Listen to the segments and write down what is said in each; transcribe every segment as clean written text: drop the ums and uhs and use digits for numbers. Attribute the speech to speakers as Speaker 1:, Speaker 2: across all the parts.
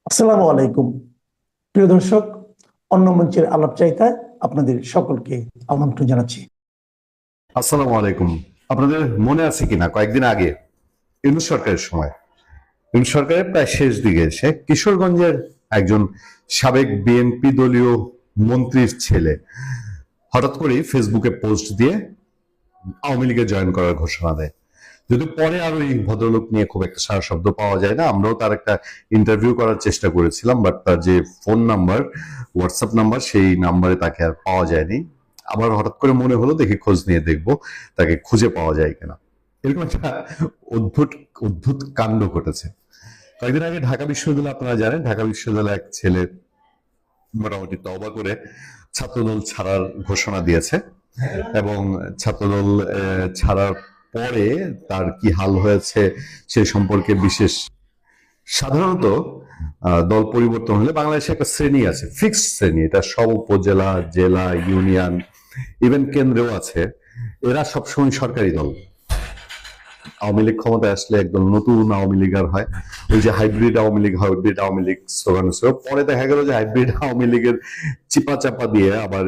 Speaker 1: আসসালামু আলাইকুম। প্রিয় দর্শক, অন্য মঞ্চের আলাপ চাইতায় আপনাদের সকলকে আমন্ত্রণ জানাচ্ছি।
Speaker 2: আসসালামু আলাইকুম। আপনাদের মনে আছে কিনা কয়েকদিন আগে ইউনূস সরকারের সময়, ইউনূস সরকারের প্রায় শেষ দিকে এসে কিশোরগঞ্জের একজন সাবেক বিএনপি দলীয় মন্ত্রীর ছেলে হঠাৎ করেই ফেসবুকে পোস্ট দিয়ে আওয়ামী লীগে জয়েন করার ঘোষণা দেয়। যদি পরে আর ওই ভদ্রলোক নিয়ে খুব একটা সারা শব্দ পাওয়া যায় না। আমরাও তার একটা ইন্টারভিউ করার চেষ্টা করেছিলাম, বাট তার যে ফোন নাম্বার, হোয়াটসঅ্যাপ নাম্বার, সেই নাম্বারে তাকে আর পাওয়া যায়নি। আবার হঠাৎ করে মনে হলো দেখি খোঁজ নিয়ে দেখবো তাকে খুঁজে পাওয়া যায় কিনা। এরকম একটা অদ্ভুত অদ্ভুত কাণ্ড ঘটেছে কয়েকদিন আগে ঢাকা বিশ্ববিদ্যালয়। আপনারা জানেন ঢাকা বিশ্ববিদ্যালয় এক ছেলে মোটামুটি তওবা করে ছাত্রদল ছাড়ার ঘোষণা দিয়েছে, এবং ছাত্রদল ছাড়ার পরে তার কি হাল হয়েছে সে সম্পর্কে বিশেষ সাধারণত দল পরিবর্তন হলে বাংলাদেশে একটা শ্রেণী আছে, ফিক্সড শ্রেণী। এটা সব উপজেলা, জেলা, ইউনিয়ন, ইভেন কেন্দ্রেও আছে। এরা সবসময় সরকারি দল। আওয়ামী লীগ ক্ষমতায় আসলে একদম নতুন আওয়ামী লীগ আর হয়। ওই যে hybrid Awami League, hybrid Awami League slogan ছিল। পরে দেখা গেল যে হাইব্রিড আওয়ামী লীগের চিপা চাপা দিয়ে আবার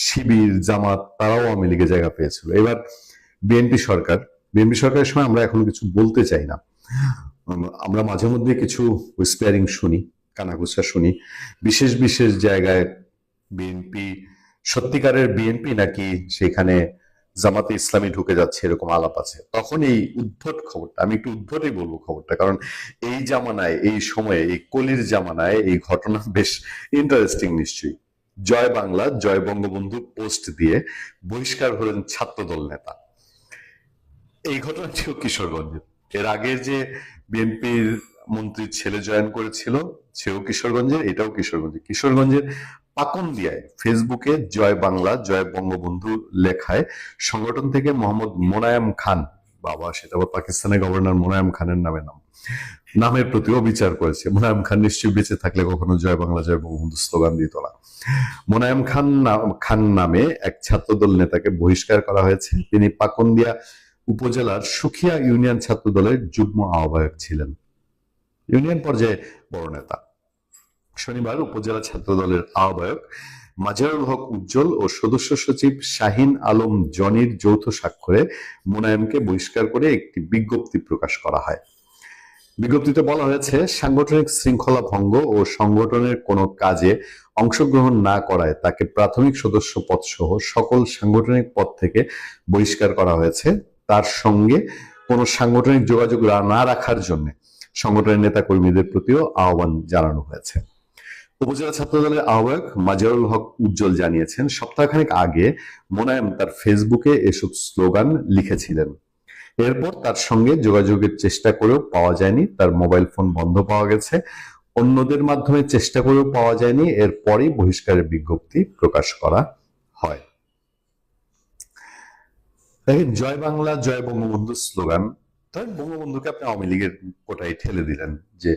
Speaker 2: শিবির, জামাত তারাও আওয়ামী লীগে জায়গা পেয়েছিল। এবার বিএনপি সরকার, বিএনপি সরকারের সময় আমরা এখন কিছু বলতে চাই না। আমরা মাঝে মধ্যে কিছু হুইসপারিং শুনি, কানাঘুষা শুনি। বিশেষ বিশেষ জায়গায় বিএনপি সত্যিকারের বিএনপি নাকি সেখানে জামাতে ইসলামী ঢুকে যাচ্ছে এরকম আলাপ আছে। তখন এই উদ্ভট খবরটা, আমি একটু উদ্ভটই বলবো খবরটা, কারণ এই জামানায়, এই সময়ে, এই কলির জামানায় এই ঘটনা বেশ ইন্টারেস্টিং নিশ্চয়ই। জয় বাংলা, জয় বঙ্গবন্ধু পোস্ট দিয়ে বহিষ্কার হলেন ছাত্রদল নেতা। এই ঘটনাটিও কিশোরগঞ্জের। এর আগে যে বিএনপির মন্ত্রীর ছেলে জয়েন করেছিল সেও কিশোরগঞ্জের, এটাও কিশোরগঞ্জের। কিশোরগঞ্জের পাকুন্দিয়ায় ফেসবুকে জয় বাংলা, জয় বঙ্গবন্ধু লেখায় সংগঠন থেকে মোহাম্মদ মোনায়েম খান, বাবা সেটা আবার পাকিস্তানের গভর্নর মোনায়েম খানের নামের প্রতিও বিচার করেছে। মোনায়েম খান নিশ্চয়ই বেঁচে থাকলে কখনো জয় বাংলা, জয় বঙ্গবন্ধু স্লোগান দিত না। মোনায়েম খান নামে এক ছাত্রদল নেতাকে বহিষ্কার করা হয়েছে। তিনি পাকুন্দিয়া উপজেলার সুখিয়া ইউনিয়ন ছাত্র দলের যুগ্ম আহ্বায়ক ছিলেন, ইউনিয়ন পর্যায়ে বড় নেতা। শনিবার উপজেলা ছাত্র দলের আহ্বায়ক মাজারুল হক উজ্জ্বল ও সদস্য সচিব শাহিন আলম জনির যৌথ স্বাক্ষরে মোনায়েমকে বহিষ্কার করে একটি বিজ্ঞপ্তি প্রকাশ করা হয়। বিজ্ঞপ্তিতে বলা হয়েছে, সাংগঠনিক শৃঙ্খলা ভঙ্গ ও সংগঠনের কোনো কাজে অংশগ্রহণ না করায় তাকে প্রাথমিক সদস্য পদ সহ সকল সাংগঠনিক পদ থেকে বহিষ্কার করা হয়েছে। তার সঙ্গে কোনো সাংগঠনিক যোগাযোগ না রাখার জন্য সংগঠনের নেতা কর্মীদের প্রতিও আহ্বান জানানো হয়েছে। উপজেলা ছাত্র দলের আহ্বায়ক মাজারুল হক উজ্জ্বল জানিয়েছেন, সপ্তাহখানেক আগে মোনায়েম তার ফেসবুকে এসব স্লোগান লিখেছিলেন। এরপর তার সঙ্গে যোগাযোগের চেষ্টা করেও পাওয়া যায়নি। তার মোবাইল ফোন বন্ধ পাওয়া গেছে, অন্যদের মাধ্যমে চেষ্টা করেও পাওয়া যায়নি। এরপরই বহিষ্কারের বিজ্ঞপ্তি প্রকাশ করা হয়। দেখেন, জয় বাংলা, জয় বঙ্গবন্ধু স্লোগান, তাই বঙ্গবন্ধুকে আপনি আওয়ামী লীগের কোটায় ঠেলে দিলেন যে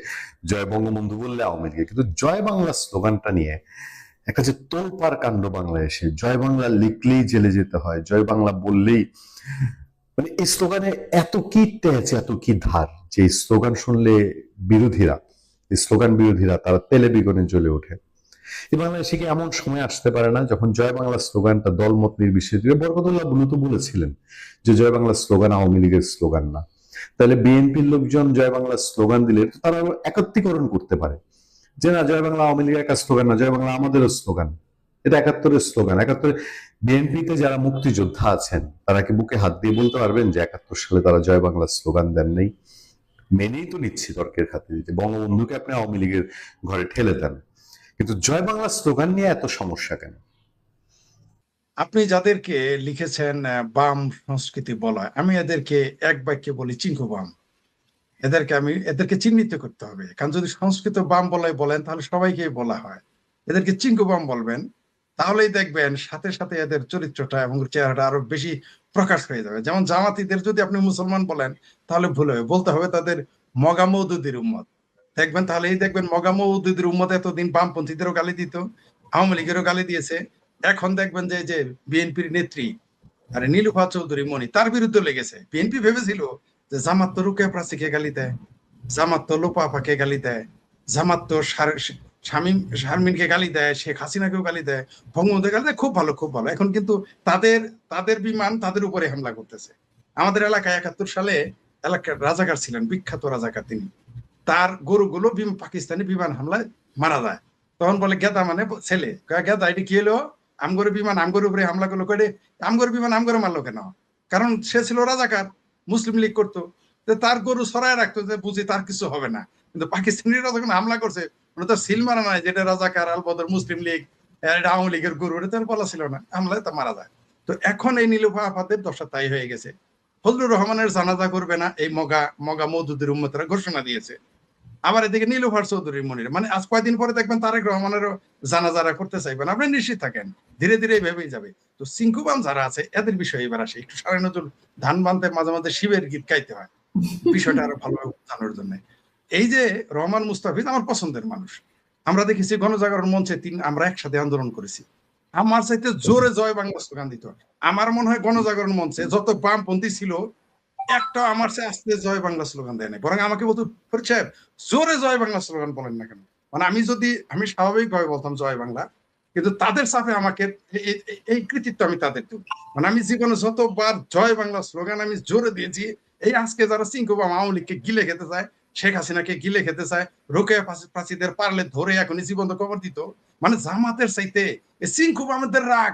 Speaker 2: জয় বঙ্গবন্ধু বললে আওয়ামী লীগে। কিন্তু জয় বাংলা স্লোগানটা নিয়ে একটা যে তোলপাড় কাণ্ড বাংলাদেশে, জয় বাংলা লিখলেই জেলে যেতে হয়, জয় বাংলা বললেই, মানে এই স্লোগানে এত কি টেচ, এত কি ধার, যে স্লোগান শুনলে বিরোধীরা, স্লোগান বিরোধীরা তারা তেলে বিগনে জ্বলে ওঠে। এই বাংলাদেশে কি এমন সময় আসতে পারে না যখন জয় বাংলা স্লোগানটা দলমত নির্বিশেষে, বরকতুল্লাহ বুলু তো বলেছিলেন যে জয় বাংলা স্লোগান আওয়ামী লীগের স্লোগান না। তাহলে বিএনপির লোকজন জয় বাংলা স্লোগান দিলে তারা একত্রীকরণ করতে পারে যে না, জয় বাংলা আওয়ামী লীগের একটা স্লোগান না, জয় বাংলা আমাদেরও স্লোগান, এটা 71-এর স্লোগান। 71 বিএনপিতে যারা মুক্তিযোদ্ধা আছেন তারা কি বুকে হাত দিয়ে বলতে পারবেন যে 71 সালে তারা জয় বাংলা স্লোগান দেন নেই? মেনেই তো নিচ্ছি তর্কের খাতিরে যে বঙ্গবন্ধুকে আপনি আওয়ামী লীগের ঘরে ঠেলে দেন, কিন্তু জয় বাংলা স্লোগান নিয়ে এত সমস্যা কেন?
Speaker 3: আপনি যাদেরকে লিখেছেন বাম সংস্কৃতি বলা, আমি এদেরকে এক বাক্যে বলি চিঙ্কু বাম। এদেরকে চিহ্নিত করতে হবে, কারণ যদি সংস্কৃত বাম বলেন তাহলে সবাইকেই বলা হয়। এদেরকে চিঙ্কু বাম বলবেন, তাহলেই দেখবেন সাথে সাথে এদের চরিত্রটা এবং চেহারাটা আরো বেশি প্রকাশ হয়ে যাবে। যেমন জামাতিদের যদি আপনি মুসলমান বলেন তাহলে ভুল হবে, বলতে হবে তাদের মগা মওদুদির উম্মত। দেখবেন তাহলেই দেখবেন মগা মওদুদির উম্মত এতদিন বামপন্থীদেরও গালি দিত, আওয়ামী লীগেরও গালি দিয়েছে। এখন দেখবেন যে বিএনপির নেত্রী আরে নীলুফা চৌধুরী মনি তার বিরুদ্ধে লেগেছে। বিএনপি ভেবেছিল যে জামাত তো রুকেয়া প্রাচীকে গালি দেয়, জামাত তো লোপা আপাকে গালি দেয়, জামাত তো শারমিনকে গালি দেয়, শেখ হাসিনাকেও গালি দেয়, বঙ্গবন্ধু গালি দেয়, খুব ভালো খুব ভালো। এখন কিন্তু তাদের তাদের বিমান তাদের উপরে হামলা করতেছে। আমাদের এলাকায় 71 সালে এলাকার রাজাকার ছিলেন, বিখ্যাত রাজাকার তিনি, তার গরুগুলো পাকিস্তানি বিমান হামলায় মারা যায়। তখন বলে গেদা মানে ছেলে, গেদা এটি কি হলো, আমগরে বিমান আমগরের উপরে হামলা করলো, কয়ে আমগরে বিমান আমগরে মারলো কেন? কারণ সে ছিল রাজাকার, মুসলিম লীগ করতো, তার গরু সরায় রাখতো যে বুঝি তার কিছু হবে না। কিন্তু পাকিস্তানিরা যখন হামলা করছে, ওটা তো সিল মারা নাই যেটা রাজাকার আল বদর মুসলিম লীগ আওয়ামী লীগের গরু, এটা তো বলা ছিল না, হামলায় তা মারা যায়। তো এখন এই নীলুফা আপাতের দশা তাই হয়ে গেছে। ফজলুর রহমানের জানাজা করবে না এই মগা মগা মওদুদের উম্মতরা ঘোষণা দিয়েছে। আবার এদিকে নীলুফার চৌধুরী মনির, মানে আজ কয়দিন পরে দেখবেন তারেক রহমানেরও জানাজারা করতে চাইবেন, আপনি নিশ্চিত থাকেন ধীরে ধীরে ভেবেই যাবে। তো সিংকুবাম যারা আছে এদের বিষয়ে এবার আসে, একটু সাড়ে নতুন ধান বানতে মাঝে মাঝে শিবের গীত গাইতে হয় বিষয়টা আরো ভালোভাবে বোঝানোর জন্য। এই যে রহমান মুস্তাফিজ আমার পছন্দের মানুষ, আমরা দেখেছি গণজাগরণ মঞ্চে আমরা একসাথে আন্দোলন করেছি, আমার চাইতে জোরে জয় বাংলা স্লোগান দিত। আমার মনে হয় গণজাগরণ মঞ্চে যত বামপন্থী ছিল একটা আমার সে আস্তে জয় বাংলা স্লোগান দেয় না, বরং আমাকে বলতো ফরিদ সাহেব জোরে জয় বাংলা স্লোগান বলেন না কেন। মানে আমি স্বাভাবিকভাবে বলতাম জয় বাংলা, কিন্তু তাদের সাথে আমাকে এই কৃতিত্ব আমি তাদের দেব। মানে আমি জীবনে যতবার জয় বাংলা স্লোগান আমি জোরে দিয়েছি, এই আজকে যারা সিংকুবাম আওয়ামী লীগকে গিলে খেতে চায়, শেখ হাসিনাকে গিলে খেতে চায়, রোকেয়া প্রাচীদের পারলে ধরে এখনই জীবন্ত কবর দিত। মানে জামাতের চাইতে সিংকুবামদের রাগ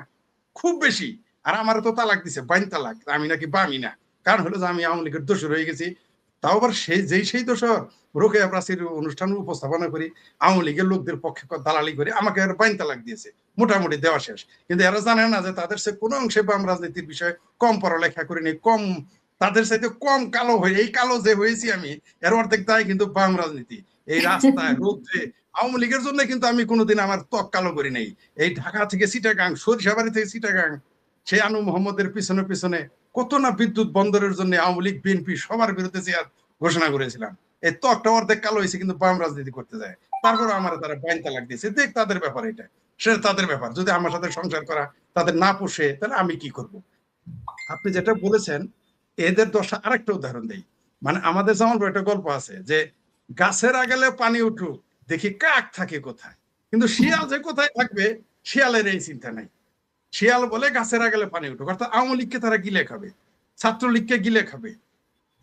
Speaker 3: খুব বেশি। আর আমার তো তালাক দিছে, বাইন তালাক, আমি নাকি বামি না, কারণ হলো যে আমি আওয়ামী লীগের দোষর হয়ে গেছি। তাও আবার সেই দোষর রোকেয়া প্রাচীর অনুষ্ঠান উপস্থাপনা করি, আওয়ামী লীগের লোকদের পক্ষে দালালি করে আমাকে আর বাইন তালাক দিয়েছে, মোটামুটি দেওয়া শেষ। কিন্তু এরা জানে না যে তাদের সে কোনো অংশে বাম রাজনীতির বিষয়ে কম পড়ালেখা করিনি, কম তাদের সাথে কম কালো হয়ে, এই কালো যে হয়েছি আমি এর অর্ধেক দায় কিন্তু বাম রাজনীতি। এই রাস্তায় রোদ্রে আওয়ামী লীগের জন্য কিন্তু আমি কোনোদিন আমার ত্বক কালো করি নাই। এই ঢাকা থেকে চিটাগাং, সরিষাবাড়ি থেকে চিটাগাং, সেই আনু মোহাম্মদের পিছনে পিছনে কত না বিদ্যুৎ বন্দরের জন্য আওয়ামী লীগ বিএনপি সবার বিরুদ্ধে চেয়ার ঘোষণা করেছিলাম। এই ত্বকটা অর্ধেক কালো হয়েছে কিন্তু বাম রাজনীতি করতে যায়, তারপর আমার তারা বাইন তালাক দিয়েছে। দেখ তাদের ব্যাপার, এটা সেটা তাদের ব্যাপার। যদি আমার সাথে সংসার করা তাদের না পোষে তাহলে আমি কি করব। আপনি যেটা বলেছেন এদের দশা আরেকটা উদাহরণ দেই। মানে আমাদের যেমন একটা গল্প আছে যে গাছের আগালে পানি উঠুক দেখি কাক থাকে কোথায়, কিন্তু শিয়াল যে কোথায় থাকবে শিয়ালের এই চিন্তা নাই। শিয়াল বলে গাছের আগালে পানি উঠুক, অর্থাৎ আওয়ামী লীগকে তারা গিলে খাবে, ছাত্রলীগকে গিলে খাবে।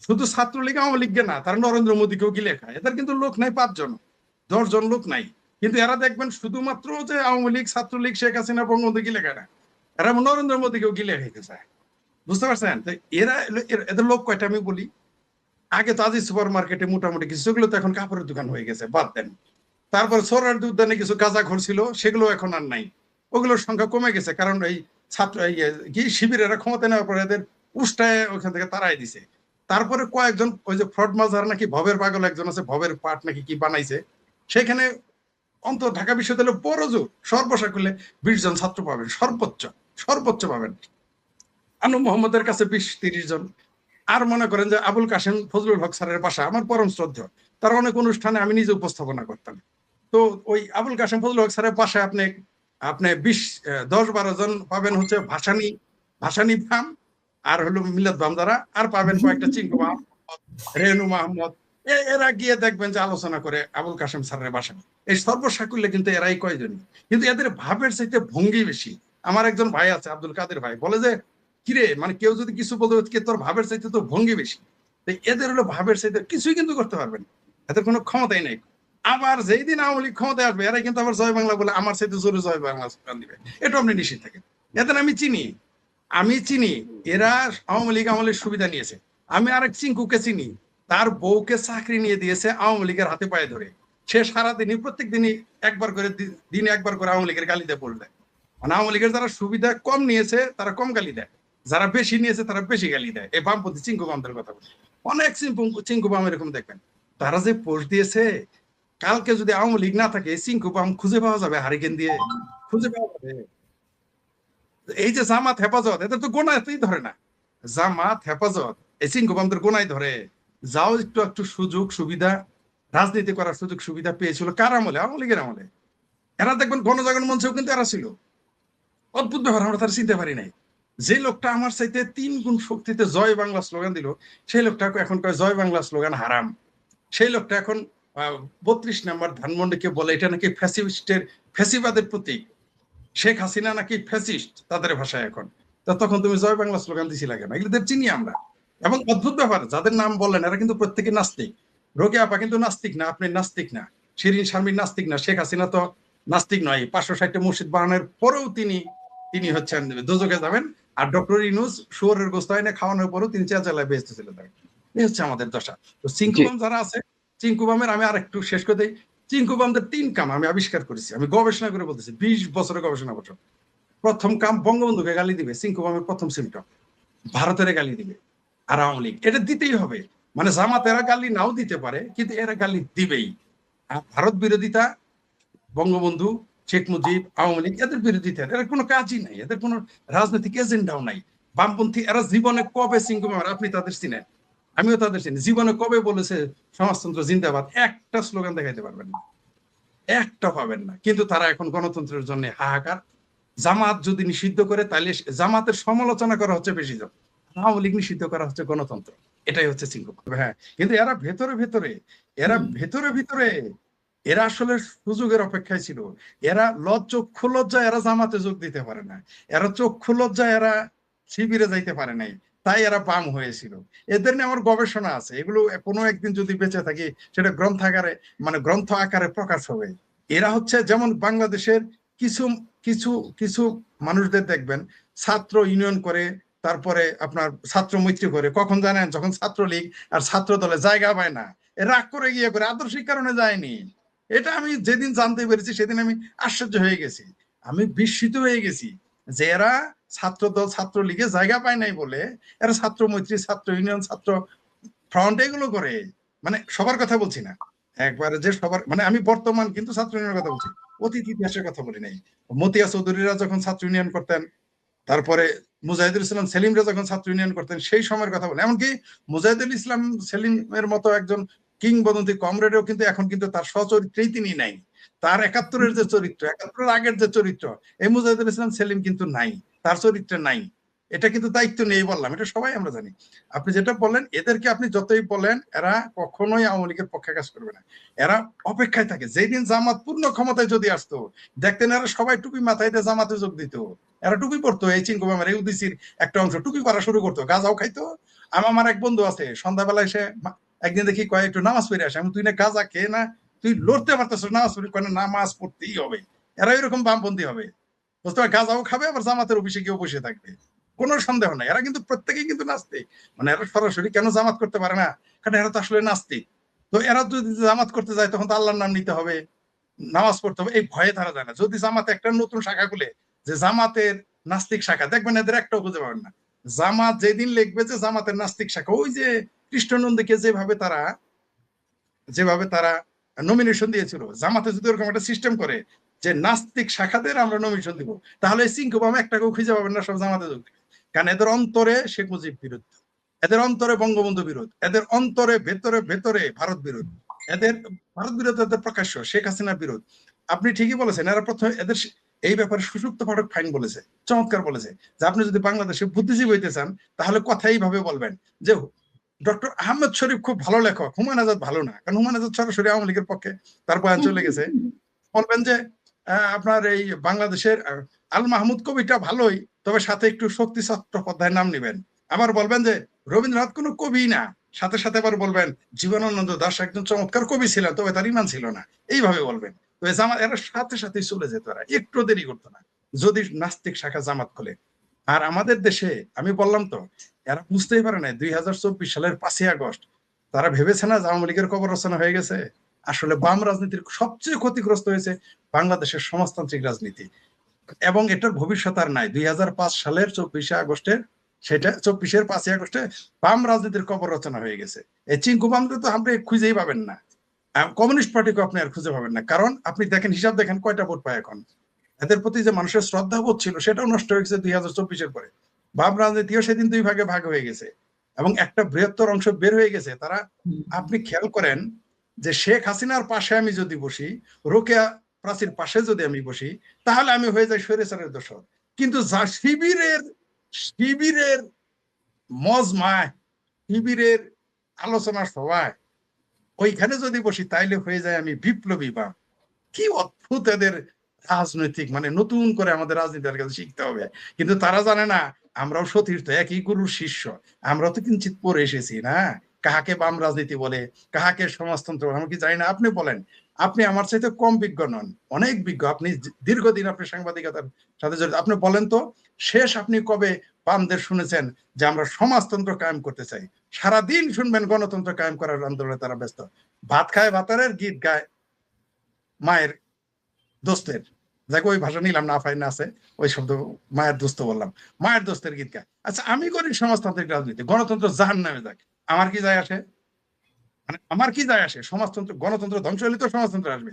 Speaker 3: শুধু ছাত্রলীগ আওয়ামী লীগকে না, তারা নরেন্দ্র মোদীকেও গিলে খায়। এদের কিন্তু লোক নাই 5 জন 10 জন লোক নাই, কিন্তু এরা দেখবেন শুধুমাত্র যে আওয়ামী লীগ ছাত্রলীগ শেখ হাসিনা বঙ্গবন্ধু গিলে খায় না, এরা নরেন্দ্র মোদীকেও গিলে খাইতে চায়। বুঝতে পারছেন? তো এদের লোক কয়টা আমি বলি। আগে তো আজিজ সুপার মার্কেটে মোটামুটি কিছু, সেগুলো তো এখন কাপড়ের দোকান হয়ে গেছে, বাদ দেন। তারপর সোহরাওয়ার্দী উদ্যানে কিছু গাঁজাখোর ছিল, সেগুলো এখন আর নাই, ওগুলোর সংখ্যা কমে গেছে। কারণ এই ছাত্র কি শিবিরেরা ক্ষমতা নেওয়ার পরে এদের উষ্টায় ওখান থেকে তাড়াই দিছে। তারপরে কয়েকজন ওই যে ফ্রড মাজার নাকি ভবের পাগল একজন আছে, ভবের পাট নাকি কি বানাইছে, সেখানে অন্তত ঢাকা বিশ্ববিদ্যালয়ে বড় জোর সর্বশা করলে 20 জন ছাত্র পাবেন, সর্বোচ্চ সর্বোচ্চ পাবেন। আনু মোহাম্মদের কাছে 20-30 জন। আর মনে করেন যে আবুল কাশেম ফজলুল হক স্যারের বাসা আমার পরম শ্রদ্ধা, তার অনেক অনুষ্ঠানে আমি নিজে উপস্থাপনা করতাম। তো ওই আবুল কাশেম ফজলুল হক স্যারের বাসায় আপনি আপনি 10-12 জন পাবেন হচ্ছে ভাসানি ভাম আর হলো মিলাদ ভাম দ্বারা, আর পাবেন কয়েকটা চিঙ্কু ভাম, রেনু মাহমদ। এরা গিয়ে দেখবেন যে আলোচনা করে আবুল কাশেম স্যারের বাসায়। এই সর্বসাকুল্যে কিন্তু এরাই কয়জন, কিন্তু এদের ভাবের চাইতে ভঙ্গি বেশি। আমার একজন ভাই আছে আব্দুল কাদের ভাই, বলে যে কিরে, মানে কেউ যদি কিছু বলতে তোর ভাবের চাইতে তো ভঙ্গি বেশি। এদের হলো ভাবের চাইতে কিছুই কিন্তু করতে পারবেন, এদের কোনো ক্ষমতাই নেই। আবার যেই দিন আওয়ামী লীগ ক্ষমতায় আসবে এরা কিন্তু আবার জয় বাংলা বলে আমার চাইতে জোরে জয় বাংলা স্লোগান দিবে, এটা আপনি নিশ্চিত থাকেন। এদের আমি চিনি এরা আওয়ামী লীগ আমলের সুবিধা নিয়েছে। আমি আরেক চিঙ্কুকে চিনি, তার বউকে চাকরি নিয়ে দিয়েছে আওয়ামী লীগের হাতে পায়ে ধরে। সে সারাদিনই প্রত্যেক দিনই দিনে একবার করে আওয়ামী লীগের গালি দেয় পড়লে। মানে আওয়ামী লীগের যারা সুবিধা কম নিয়েছে তারা কম গালি দেয়, যারা বেশি নিয়েছে তারা বেশি গালি দেয়। এই বামপন্থী চিঙ্কু বামদের কথা বলি, অনেক চিঙ্কু বাম এরকম দেখবেন। তারা যে পোস্ট দিয়েছে, কালকে যদি আওয়ামী লীগ না থাকে চিঙ্কু বাম খুঁজে পাওয়া যাবে, হারিকেন দিয়ে খুঁজে পাওয়া যাবে। এই যে জামাত হেফাজত, এদের তো গোনাতেই ধরে না। জামাত হেফাজত এই চিঙ্কু বামদের গোনাই ধরে। যাও একটু একটু সুযোগ সুবিধা, রাজনীতি করার সুযোগ সুবিধা পেয়েছিল কার আমলে? আওয়ামী লীগের আমলে। এরা দেখবেন গণজাগরণ মঞ্চেও কিন্তু এরা ছিল। অদ্ভুত ব্যাপার, আমরা তারা চিনতে পারি নাই। যে লোকটা আমার চাইতে 3 গুণ শক্তিতে জয় বাংলা স্লোগান দিল, সেই লোকটা এখন কয় জয় বাংলা স্লোগান হারাম। সেই লোকটা এখন 32 নম্বর ধানমন্ডিকে বলে এটা নাকি ফ্যাসিবাদের প্রতীক, শেখ হাসিনা নাকি ফ্যাসিস্ট তাদের ভাষায় এখন। তা তখন তুমি জয় বাংলা স্লোগান দিছিলা কেন? এগুলোদের চিনি আমরা। এবং অদ্ভুত ব্যাপার, যাদের নাম বললেন এরা কিন্তু প্রত্যেকে নাস্তিক। রোকেয়া আপা কিন্তু নাস্তিক না, আপনি নাস্তিক না, শিরিন শারমিন নাস্তিক না, শেখ হাসিনা তো নাস্তিক নয়। 560টা মসজিদ বানানোর পরেও তিনি হচ্ছেন দোজখে যাবেন। আর ডক্টর ইউনূস শুয়োরের গোস্ত এনে খাওয়ানোর পরেও তিনি চেঁচালায় বেঁচতে ছিল। এই হচ্ছে আমাদের দশা। তো
Speaker 4: জি।
Speaker 3: চিঙ্কুবাম যারা আছে, চিঙ্কুবামের আমি আরেকটু শেষ করে দিই। চিঙ্কুবামদের 3 কাম আমি আবিষ্কার করেছি, আমি গবেষণা করে বলতেছি, 20 বছরের গবেষণা করছি। প্রথম কাম বঙ্গবন্ধুকে গালি দিবে, চিঙ্কুবামের প্রথম সিমটম। ভারতের গালি দিবে আর আওয়ামী লীগ, এটা দিতেই হবে। মানে জামাতেরা গালি নাও দিতে পারে, কিন্তু এরা গালি দিবেই। আর ভারত বিরোধিতা, বঙ্গবন্ধু, শেখ মুজিব, আওয়ামী লীগ, এদের বিরোধিতা, এদের কোনো কাজই নাই, এদের কোনো রাজনৈতিক এজেন্ডাও নাই। বামপন্থী এরা জীবনে কবে চিঙ্কুবাম, আপনি তাদের চিনেন, আমিও তাদের চিনি, জীবনে কবে বলেছে সমাজতন্ত্র জিন্দাবাদ? একটা স্লোগান দেখাইতে পারবেন না, একটা পাবেন না। কিন্তু তারা এখন গণতন্ত্রের জন্য হাহাকার। জামাত যদি নিষিদ্ধ করে তাহলে জামাতের সমালোচনা করা হচ্ছে বেশি জন, আওয়ামী লীগ নিষিদ্ধ করা হচ্ছে গণতন্ত্র। এটাই হচ্ছে চিঙ্কুবাম। হ্যাঁ, কিন্তু এরা ভেতরে ভিতরে এরা আসলে সুযোগের অপেক্ষায় ছিল। এরা চক্ষু লজ্জা এরা জামাতে যোগ দিতে পারে না, এরা চক্ষু লজ্জা এরা শিবিরে যাইতে পারে নাই, তাই এরা বাম হয়েছিল। এদের নিয়ে আমার গবেষণা আছে, এগুলো কোনো একদিন যদি বেঁচে থাকি সেটা গ্রন্থাগারে, মানে গ্রন্থ আকারে প্রকাশ হবে। এরা হচ্ছে যেমন বাংলাদেশের কিছু কিছু কিছু মানুষদের দেখবেন ছাত্র ইউনিয়ন করে, তারপরে আপনার ছাত্র মৈত্রী করে, কখন জানেন? যখন ছাত্রলীগ আর ছাত্র দলে জায়গা পায় না, রাগ করে গিয়ে করে, আদর্শিক কারণে যায়নি। এটা আমি যেদিন জানতে পেরেছি সেদিন আমি আশ্চর্য হয়ে গেছি, আমি বিস্মিত হয়ে গেছি যে এরা ছাত্র দল ছাত্রলীগে জায়গা পায় নাই বলে এরা ছাত্র মৈত্রী, ছাত্র ইউনিয়ন, ছাত্র ফ্রন্ট এগুলো করে। মানে সবার কথা বলছি না, একবারে যে সবার, মানে আমি বর্তমান কিন্তু ছাত্র ইউনিয়নের কথা বলছি, অতীত ইতিহাসের কথা বলি নাই। মতিয়া চৌধুরীরা যখন ছাত্র ইউনিয়ন করতেন, তারপরে মুজাহিদুল ইসলাম সেলিমরা যখন ছাত্র ইউনিয়ন করতেন, সেই সময়ের কথা বলে। এমনকি মুজাহিদুল ইসলাম সেলিমের মতো একজন কিংবদন্তি কমরেডও কিন্তু এখন কিন্তু তার সচরিত্রেই তিনি নাই। তার 71-এর যে চরিত্র, 71-এর আগের যে চরিত্র, এই মুজাহিদুল ইসলাম সেলিম কিন্তু নাই, তার চরিত্রে নাই। এটা কিন্তু দায়িত্ব নেই বললাম, এটা সবাই আমরা জানি। আপনি যেটা বললেন, এদেরকে আপনি যতই বলেন এরা কখনোই আওয়ামী লীগের পক্ষে কাজ করবে না। এরা অপেক্ষায় থাকে, যেদিন জামাত পূর্ণ ক্ষমতায় যদি আসতো, দেখতেন এরা সবাই টুপি মাথায় দিয়ে জামাতে যোগ দিত। এরা টুপি পরতো, এই চিঙ্কুবামের ইউদিসির একটা অংশ টুপি পরা শুরু করতো, গাঁজাও খাইতো। আমার এক বন্ধু আছে, সন্ধ্যাবেলা এসে একদিন দেখি কয় একটু নামাজ পড়ে আসে, আমি তুই না গাঁজা খেয়ে না তুই লড়তে পারতেছ, নামাজ পড়ি, কয় নামাজ পড়তেই হবে। এরা এরকম বামপন্থী হবে, বুঝতে পারে, গাঁজাও খাবে আবার জামাতের অফিসে গিয়েও বসে থাকবে, কোনো সন্দেহ নাই। এরা কিন্তু প্রত্যেকেই কিন্তু নাস্তিক। মানে এরা সরাসরি কেন জামাত করতে পারে না? কারণ এরা তো আসলে নাস্তিক। তো এরা যদি জামাত করতে যায় তখন তো আল্লাহর নাম নিতে হবে, নামাজ পড়তে হবে, এই ভয়ে তারা যায় না। যদি জামাতে একটা নতুন শাখা খুলে, যে জামাতের নাস্তিক শাখা, দেখবেন এদের একটাও খুঁজে পাবেন না। জামাত যেদিন লিখবে যে জামাতের নাস্তিক শাখা, ওই যে কৃষ্ণনন্দীকে যেভাবে তারা নমিনেশন দিয়েছিল, জামাতে যদি ওরকম একটা সিস্টেম করে যে নাস্তিক শাখাদের আমরা নমিনেশন দিব, তাহলে চিঙ্কুবাম একটাকেও খুঁজে পাবেন না, সব জামাতে যোগ দিবে। কারণ এদের অন্তরে শেখ মুজিব বিরোধ, এদের অন্তরে বঙ্গবন্ধু বিরোধ, এদের অন্তরে ভেতরে ভেতরে ভারত বিরোধ, এদের ভারত বিরোধ, এদের প্রকাশ্য শেখ হাসিনার বিরোধ। আপনি ঠিকই বলেছেন, এরা প্রথমে এদের এই ব্যাপারে সুষুপ্ত ফাটক ফাইন বলেছে, চমৎকার বলেছে, যে আপনি যদি বাংলাদেশে বুদ্ধিজীবী হইতে চান তাহলে কথা এইভাবে বলবেন যে ডক্টর আহমেদ শরীফ খুব ভালো লেখক, হুমায়ুন আজাদ ভালো না। কারণ হুমায়ুন আজাদ সরাসরি আওয়ামী লীগের পক্ষে, তার বয়ান চলে গেছে। বলবেন যে আপনার এই বাংলাদেশের আল মাহমুদ কবিটা ভালোই, তবে সাথে একটু শক্তি চট্টোপাধ্যায়ের নাম নেবেন। আবার বলবেন যে রবীন্দ্রনাথ কোনো কবি না, সাথে সাথে আবার বলবেন জীবনানন্দ দাশ একজন চমৎকার কবি ছিলেন, তবে তার ইমান ছিল না, এইভাবে বলবেন। তো জামাত এরা সাথে সাথেই চলে যেত, এরা একটু দেরি করতো না যদি নাস্তিক শাখা জামাত খোলে। আর আমাদের দেশে আমি বললাম তো, এরা বুঝতেই পারে না 2024 সালের 5ই আগস্ট তারা ভেবেছে না যে আওয়ামী লীগের কবর রচনা হয়ে গেছে। আসলে বাম রাজনীতির সবচেয়ে ক্ষতিগ্রস্ত হয়েছে বাংলাদেশের সমাজতান্ত্রিক রাজনীতি, এবং এটার ভবিষ্যৎ আর নাই। 2005 সালের 24শে আগস্টের, সেটা 24-এর 5ই আগস্টে বাম রাজনীতির কবর রচনা হয়ে গেছে। এই চিঙ্কু বামকে তো আপনি খুঁজেই পাবেন না, কমিউনিস্ট পার্টিকে আপনি আর খুঁজে পাবেন না। কারণ আপনি দেখেন, হিসাব দেখেন কয়টা ভোট পায় এখন। এদের প্রতি যে মানুষের শ্রদ্ধা বোধ ছিল সেটাও নষ্ট হয়ে গেছে 2024-এর পরে। বাম রাজনীতিও সেদিন 2 ভাগে ভাগ হয়ে গেছে এবং একটা বৃহত্তর অংশ বের হয়ে গেছে। তারা, আপনি খেয়াল করেন যে শেখ হাসিনার পাশে আমি যদি বসি, রোকেয়া প্রাচীর পাশে যদি আমি বসি, তাহলে আমি হয়ে যাই স্বৈরাচারের দোসর। কিন্তু যা শিবিরের মজমায়, শিবিরের আলোচনা সভায় ওইখানে যদি বসি তাইলে হয়ে যায় আমি বিপ্লবী বাম। কি অদ্ভুত এদের রাজনৈতিক, মানে নতুন করে আমাদের রাজনীতির কাছে শিখতে হবে। কিন্তু তারা জানে না আমরাও সতীর্থ, একই গুরুর শিষ্য। আমরা তো কিঞ্চিত পড়ে এসেছি না, কাহাকে বাম রাজনীতি বলে, কাহাকে সমাজতন্ত্র বলে, আমি কি জানি না। আপনি বলেন, আপনি আমার চাইতে কম বিজ্ঞ নন, অনেক বিজ্ঞ। আপনি দীর্ঘদিন আপনি সাংবাদিকতার সাথে জড়িত। আপনি বলেন তো শেষ আপনি কবে বামদের শুনেছেন যে আমরা সমাজতন্ত্র কায়েম করতে চাই? সারাদিন শুনবেন গণতন্ত্র কায়েম করার আন্দোলনে তারা ব্যস্ত। ভাত খায় ভাতারের গীত গায় মায়ের দোস্তের, যাকে ওই ভাষা নিলাম না, ফাইন আছে ওই শব্দ, মায়ের দোস্ত বললাম, মায়ের দোস্তের গীত গায়। আচ্ছা আমি করি সমাজতান্ত্রিক রাজনীতি, গণতন্ত্র জাহান নামে যাক, আমার কি যায় আসে? মানে আমার কি যায় আসে? সমাজতন্ত্র গণতন্ত্র ধ্বংস হলে তো সমাজতন্ত্র আসবে।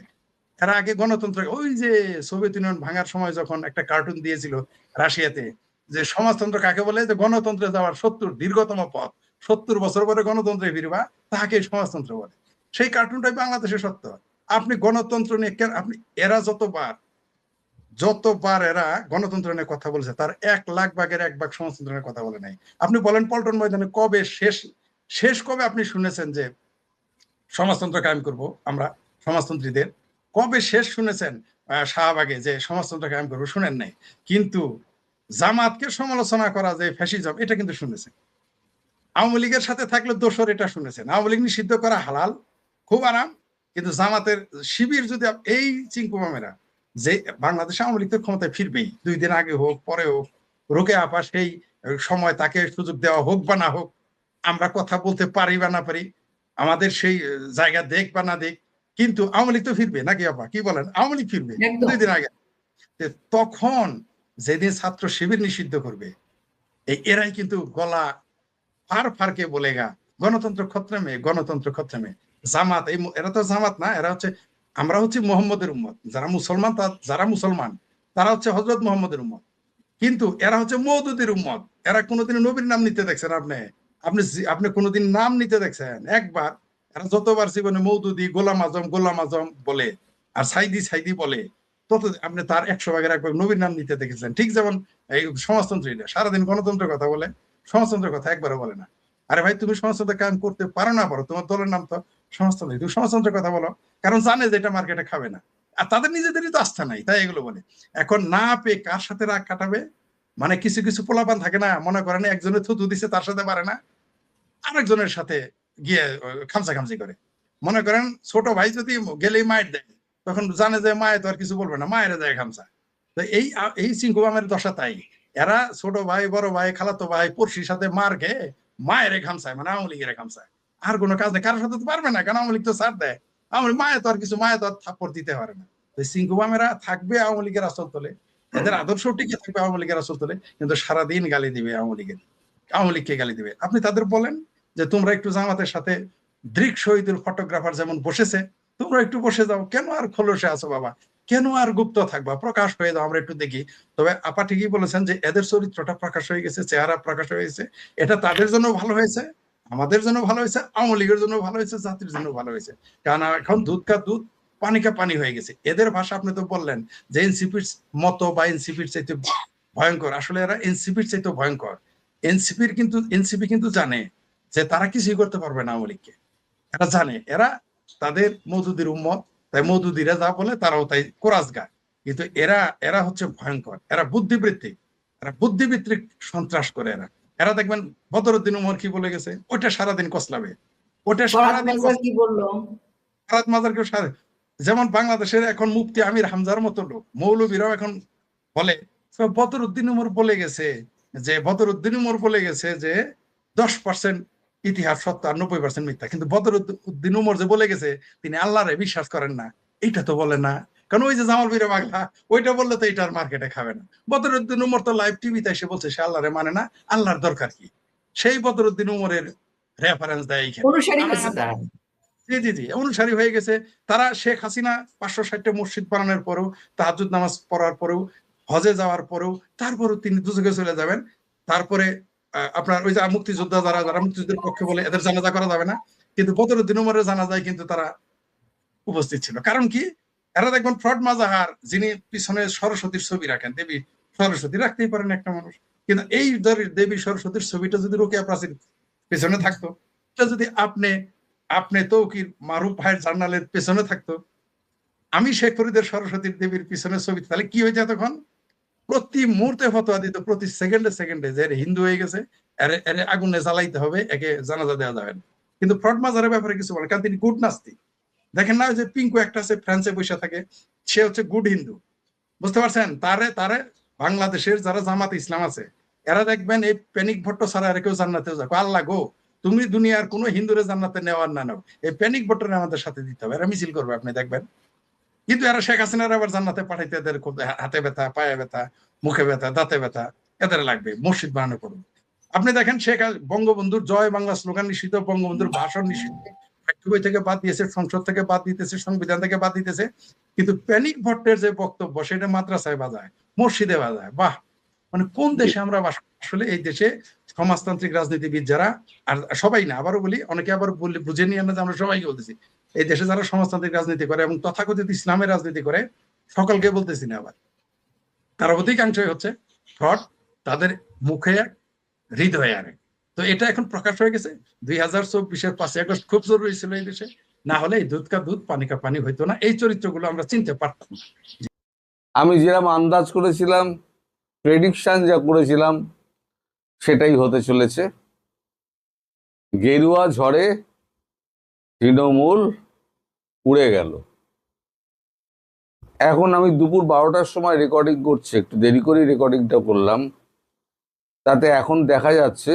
Speaker 3: এর আগে গণতন্ত্র, ওই যে সোভিয়েত ইউনিয়ন ভাঙার সময় যখন একটা কার্টুন দিয়েছিল রাশিয়াতে, যে সমাজতন্ত্র কাকে বলে, যে গণতন্ত্রে যাওয়ার 70 দীর্ঘতম পথ, 70 বছর পরে গণতন্ত্রে ফিরবা, তাকে সমাজতন্ত্র বলে। সেই কার্টুনটাই বাংলাদেশে সত্য। আপনি গণতন্ত্র নিয়ে কেন, আপনি এরা যতবার এরা গণতন্ত্র নিয়ে কথা বলেছে তার 1,00,000 ভাগের 1 ভাগ সমাজতন্ত্র নিয়ে কথা বলে নাই। আপনি বলেন পল্টন ময়দানে কবে শেষ কবে আপনি শুনেছেন যে সমাজতন্ত্র কায়েম করব আমরা সমাজতন্ত্রীদের? কবে শেষ শুনেছেন শাহবাগে যে সমাজতন্ত্র কায়েম করবো? শুনেন নাই। কিন্তু জামাতকে সমালোচনা করা যে ফ্যাসিজম, এটা কিন্তু শুনেছেন। আওয়ামী লীগের সাথে থাকলে দোষর, এটা শুনেছেন। আওয়ামী লীগ নিষিদ্ধ করা হালাল, খুব আরাম। কিন্তু জামাতের শিবির যদি এই চিঙ্কুমামেরা, যে বাংলাদেশে আওয়ামী লীগ তো ক্ষমতায় ফিরবেই, 2 দিন আগে হোক পরে হোক, রোকে আপা সেই সময় তাকে সুযোগ দেওয়া হোক বা না হোক, আমরা কথা বলতে পারি বা না পারি, আমাদের সেই জায়গা দেখ বা না দেখ, কিন্তু আওয়ামী লীগ তো ফিরবে নাকি আপা, কি বলেন? আওয়ামী লীগ ফিরবে
Speaker 4: একদম
Speaker 3: 2 দিন আগে। তখন যেদিন ছাত্র শিবির নিষিদ্ধ করবে, এরাই কিন্তু গলা ফারকে বলেগা গণতন্ত্র খতরে মে, গণতন্ত্র খতরে মে। জামাত, এরা তো জামাত না, এরা হচ্ছে, আমরা হচ্ছে মোহাম্মদের উম্মত। যারা মুসলমান তারা হচ্ছে হযরত মুহাম্মদের উম্মত। কিন্তু এরা হচ্ছে মওদুদের উম্মত। এরা কোনোদিন নবীর নাম নিতে দেখছেন আপনি? আপনি কোনোদিন নাম নিতে দেখছেন একবার? এরা যতবার জীবনে মওদুদি, গোলাম আজম বলে আর সাইদি সাইদি বলে, তত আপনি তার 100 ভাগের 1 ভাগ নবীর নাম নিতে দেখেছেন। ঠিক যেমন এই সমাজতন্ত্রীরা সারাদিন গণতন্ত্রের কথা বলে, সমাজতন্ত্রের কথা একবারও বলে না। আরে ভাই, তুমি সমাজতন্ত্র কায়েম করতে পারো না পারো, তোমার দলের নাম তো সমাজতন্ত্র, তুমি সমাজতন্ত্রের কথা বলো, কারণ জানে যে এটা মার্কেটে খাবে না। আর তাদের নিজেদেরই তো আস্থা নাই, তাই এগুলো বলে। এখন না পেয়ে কার সাথে রাগ কাটাবে? মানে কিছু কিছু পোলাপান থাকে না, মনে করেন একজনের থুতু দিছে তার সাথে পারে না, আরেকজনের সাথে গিয়ে খামচি করে। মনে করেন ছোট ভাই যদি গেলেই মায়ের দেয়, তখন জানে যে মায়ে তো আর কিছু বলবে না, মায়ের দেয় খামচা। তো এই চিঙ্কুবামের দশা তাই। এরা ছোট ভাই, বড় ভাই, খালাতো ভাই, পড়শির সাথে মার খেয়ে মায়ের খামচায়, মানে আওয়ামী লীগের খামচায়। আর কোনো কাজ নেই, কারোর সাথে তো পারবে না, কারণ আওয়ামী লীগ তো ছাড় দেয়। আওয়ামী লীগ মায়ে তো আর কিছু, মায়ে তো আর থাপ্পড় দিতে পারে না। তো চিঙ্কুবামেরা থাকবে আওয়ামী লীগের আসল তলে, এদের আদর্শ টিকে থাকবে আওয়ামী লীগের আসল তলে, কিন্তু সারাদিন গালি দিবে আওয়ামী লীগকে গালি দিবে। আপনি তাদের বলেন যে তোমরা একটু জামাতের সাথে দৃক শহীদুল ফটোগ্রাফার যেমন বসেছে, তোমরা একটু বসে যাও, কেন আর খোলসে আছো বাবা, কেন আর গুপ্ত থাকবা, প্রকাশ হয়ে যাও, আমরা একটু দেখি। তবে আপা ঠিকই বলেছেন যে এদের চরিত্রটা প্রকাশ হয়ে গেছে, চেহারা প্রকাশ হয়ে গেছে। এটা তাদের জন্য ভালো হয়েছে, আমাদের জন্য ভালো হয়েছে, আওয়ামী লীগের জন্য ভালো হয়েছে, জাতির জন্য ভালো হয়েছে। কারণ এখন দুধ কা দুধ পানি কা পানি হয়ে গেছে। এদের ভাষা আপনি তো বললেন যে এনসিপির মতো বা এনসিপির চাইতে ভয়ঙ্কর, আসলে এরা এনসিপির চাইতে ভয়ঙ্কর। এনসিপি কিন্তু জানে যে তারা কিছুই করতে পারবে না আওয়ামী লীগকে। এরা জানে, এরা তাদের মওদুদির উম্মত, তাই মওদুদিরা যা বলে তারাও তাই কোরাস গায়। কিন্তু এরা হচ্ছে ভয়ঙ্কর, এরা বুদ্ধিবৃত্তিক সন্ত্রাস করে। এরা দেখবেন বদরুদ্দিন উমর কি বলে গেছে, ওটা সারাদিন কসলাবে, ওটা সারাদিন
Speaker 4: কি বললো
Speaker 3: ফরহাদ মাজারকে যেমন বাংলাদেশের এখন মুফতি আমির হামজার মতো লোক, মৌলবীরাও এখন বলে বদরুদ্দিন উমর বলে গেছে যে 10% ইতিহাস সত্য আর 90% মিথ্যা। কিন্তু বদরুদ্দিন উমর যে বলে গেছে তিনি আল্লাহরে বিশ্বাস করেন না, এইটা তো বলে না। কারণ ওই যে জামাল বীরে বাংলা, ওইটা বললে তো এটার মার্কেটে খাবে না। বদরুদ্দিন উমর তো লাইভ টিভিতে এসে বলছে সে আল্লাহরে মানে না, আল্লাহর দরকার কি? সেই বদরুদ্দিন উমরের রেফারেন্স দেয়
Speaker 4: অনুসারী হয়েছে তারা।
Speaker 3: জি অনুসারী হয়ে গেছে তারা। শেখ হাসিনা 560টা মসজিদ বানানোর পরেও, তাহাজ্জুদ নামাজ পড়ার পরেও, হজে যাওয়ার পরেও, তারপরেও তিনি দুজকে চলে যাবেন। তারপরে আপনার ওই যে মুক্তিযোদ্ধা যারা মুক্তিযুদ্ধের পক্ষে বলে এদের জানাজা করা যাবে না, কিন্তু বদরুদ্দিন উমরের জানাজায় কিন্তু তারা উপস্থিত ছিল। কারণ কি? এরা দেখবেন ফ্রড মাজাহার, যিনি পিছনে সরস্বতীর ছবি রাখেন, দেবী সরস্বতী রাখতেই পারেন একটা মানুষ, কিন্তু এই দেবী সরস্বতীর ছবিটা যদি রোকেয়া প্রাচীর পিছনে থাকতো, এটা যদি আপনি আপনি তৌকির মারুফ ভাইয়ের জার্নালের পেছনে থাকতো, আমি শেখ ফরিদের সরস্বতী দেবীর পিছনে ছবি, তাহলে কি হয়ে যেত তখন? প্রতি মুহূর্তে ফতোয়া দিত, প্রতি সেকেন্ডে সেকেন্ডে, যে এর হিন্দু হয়ে গেছে, এরে এরে আগুনে জ্বালাইতে হবে, একে জানাজা দেওয়া যাবে না। কিন্তু ফ্রড মাজারের ব্যাপারে কিছু বলে, কারণ তিনি গুড নাস্তিক। দেখেন না, ওই যে পিঙ্কু একটা আছে ফ্রান্সে বসে থাকে, সে হচ্ছে গুড হিন্দু, বুঝতে পারছেন? তারে তারে বাংলাদেশের যারা জামাত ইসলাম আছে, এরা দেখবেন এই প্যানিক ভট্ট ছাড়া আর কেউ জান্নাতে যাক, আল্লাহ গো, তুমি দুনিয়ার কোনো হিন্দুরে জান্নাতে নেওয়ার না নাও, এই প্যানিক ভট্টরে আমাদের সাথে দিতে হবে, এরা মিছিল করবে, আপনি দেখবেন। কিন্তু এরা শেখ হাসিনার আবার জান্নাতে পাঠাইতে, এদের হাতে ব্যথা, পায়ে ব্যথা, মুখে ব্যথা, দাঁতে ব্যথা এদের লাগবে, মসজিদ বানানো করুন। আপনি দেখেন বঙ্গবন্ধুর জয় বাংলা স্লোগান নিষিদ্ধ, বঙ্গবন্ধুর ভাষণ নিষিদ্ধ, বই থেকে বাদ দিয়েছে, সংসদ থেকে বাদ দিতেছে, সংবিধান থেকে বাদ দিতেছে, কিন্তু প্যানিক ভট্টের যে বক্তব্য সেটা মাদ্রাসায় বাজায়, মসজিদে বাজায়। বাহ, মানে কোন দেশে আমরা বাস করি? আসলে এই দেশে সমাজতান্ত্রিক রাজনীতিবিদ যারা, আর সবাই না, আবারও বলি, অনেকে আবার বলি বুঝে নিয়ে না যে আমরা সবাইকে বলতেছি, এই দেশে যারা সমাজতান্ত্রিক রাজনীতি করে এবং তথাকথিত ইসলামের রাজনীতি করে, সকলকে বলতেছি না, আবার তার অধিকাংশই হচ্ছে ফ্রড, তাদের মুখে এক, হৃদয়ে আরেক। তো এটা এখন প্রকাশ হয়ে গেছে। 2024-এর 5ই আগস্ট খুব জরুরি ছিল এই দেশে, না হলে এই দুধ কা দুধ পানি কা পানি হইতো না, এই চরিত্রগুলো আমরা চিনতে পারতাম না।
Speaker 4: আমি যেরকম আন্দাজ করেছিলাম, প্রেডিকশন যা করেছিলাম, সেটাই হতে চলেছে। গেরুয়া ঝড়ে তৃণমূল উড়ে গেল। এখন আমি দুপুর 12টার সময় রেকর্ডিং করছি, একটু দেরি করে রেকর্ডিংটা করলাম। তাতে এখন দেখা যাচ্ছে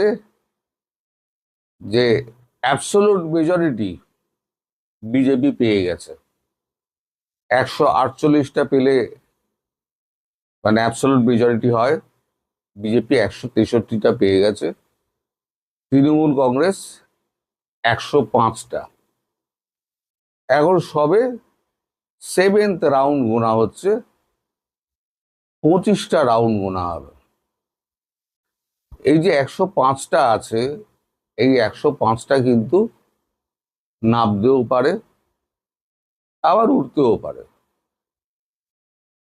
Speaker 4: যে অ্যাবসোলুট মেজরিটি বিজেপি পেয়ে গেছে। 148টা পেলে মানে অ্যাবসোলুট মেজরিটি হয়, বিজেপি 163টা পেয়ে গেছে, তৃণমূল কংগ্রেস 105টা। এখন সবে 7th রাউন্ড গোনা হচ্ছে, 25টা রাউন্ড গোনা হবে। এই যে 105টা আছে, এই 105টা কিন্তু নামতেও পারে, আবার উঠতেও পারে।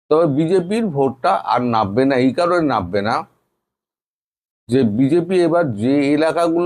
Speaker 4: তবে বিজেপির ভোটটা আর নামবে না। এই কারণে নামবে না যে বিজেপি এবার যে এলাকাগুলো